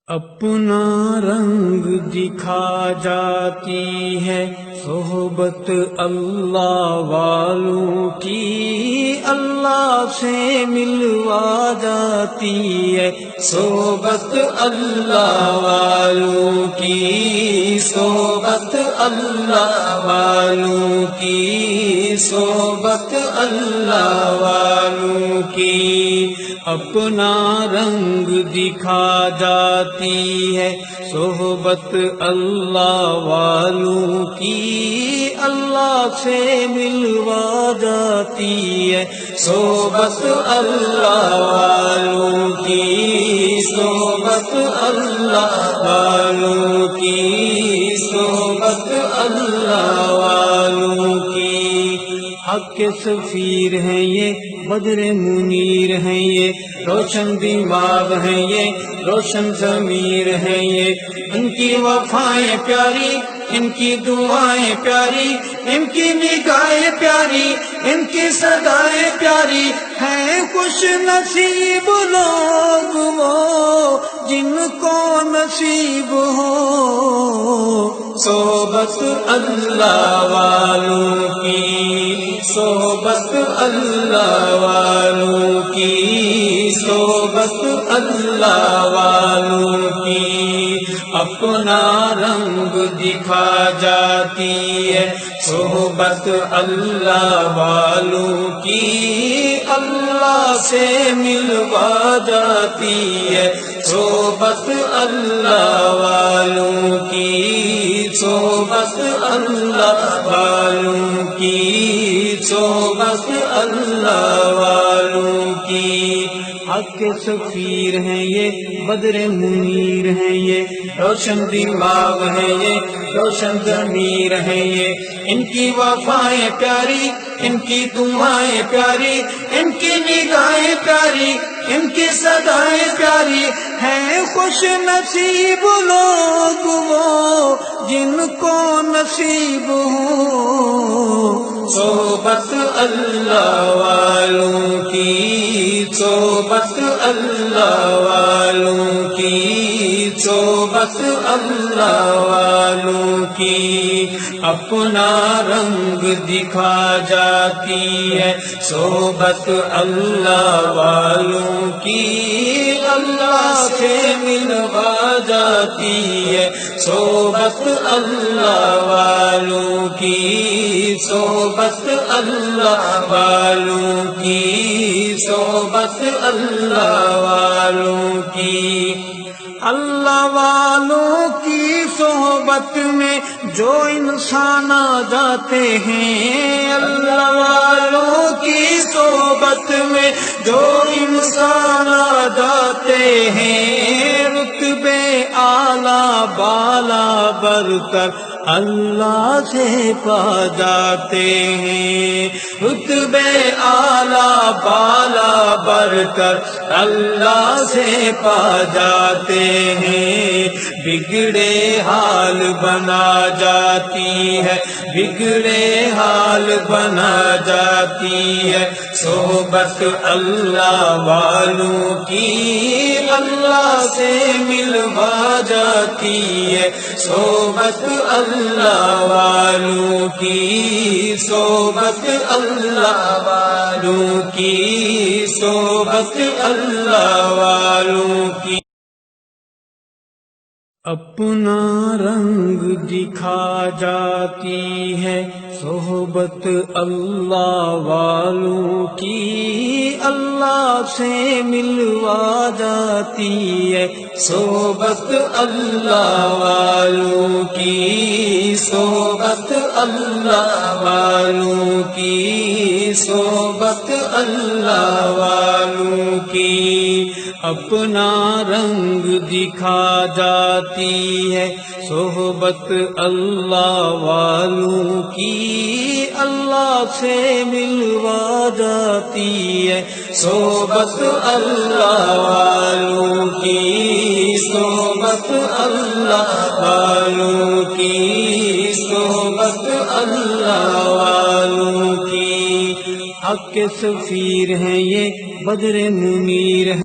اپنا رنگ دکھا جاتی ہے صحبت اللہ والوں کی، اللہ سے ملوا جاتی ہے صحبت اللہ والوں کی، صحبت اللہ والوں کی، صحبت اللہ والوں کی، اپنا رنگ دکھا جاتی ہے صحبت اللہ والوں کی، اللہ سے ملوا جاتی ہے صحبت اللہ والوں کی، صحبت اللہ والوں کی، صحبت اللہ والوں کی، حق کے سفیر ہیں یہ، بدر منیر ہیں یہ، روشن دماغ ہیں یہ، روشن ضمیر ہیں یہ، ان کی وفائیں پیاری، ان کی دعائیں پیاری، ان کی نگاہیں پیاری، ان کی صدائیں پیاری ہیں، خوش نصیب لوگ وہ جن کو نصیب ہو صحبت اللہ والوں کی، صحبت اللہ والوں کی، صحبت اللہ والوں کی، اپنا رنگ دکھا جاتی ہے صحبت اللہ والوں کی، اللہ سے ملوا جاتی ہے صحبت اللہ والوں کی، صحبت اللہ والوں کی، صحبت اللہ والوں کی، حق کے سفیر ہیں یہ، بدر منیر ہیں یہ، روشن دماغ ہیں یہ، روشن ضمیر ہیں یہ، ان کی وفائیں پیاری، ان کی دعائیں پیاری، ان کی نگاہیں پیاری، ان کی صدائیں پیاری ہیں، خوش نصیب لوگ وہ جن کو نصیب ہو صحبت اللہ والوں کی، صحبت اللہ والوں کی، صحبت اللہ والوں کی، اپنا رنگ دکھا جاتی ہے صحبت اللہ والوں کی، اللہ سے ملوا جاتی ہے صحبت اللہ والوں کی، صحبت اللہ والوں کی، صحبت اللہ والوں کی، اللہ والوں کی صحبت میں جو انسان آ جاتے ہیں، اللہ والوں کی صحبت میں جو انسان آ جاتے ہیں، رتبے اعلیٰ بالا برتر اللہ سے پا جاتے ہیں، رتبے اعلیٰ بالا برتر اللہ سے پا جاتے ہیں، بگڑے حال بنا جاتی ہے، بگڑے حال بنا جاتی ہے صحبت اللہ والوں کی، اللہ سے ملوا جاتی ہے صحبت اللہ والوں کی، صحبت اللہ والوں کی، صحبت اللہ والوں کی، اپنا رنگ دکھا جاتی ہے صحبت اللہ والوں کی، اللہ سے ملوا جاتی ہے صحبت اللہ والوں کی، صحبت اللہ والوں کی، صحبت اللہ والوں کی، اپنا رنگ دکھا جاتی ہے صحبت اللہ والوں کی، اللہ سے ملوا جاتی ہے صحبت اللہ والوں کی، صحبت اللہ والوں کی، صحبت اللہ والوں کی، حق کے سفیر ہیں یہ، بدر منیر ہیں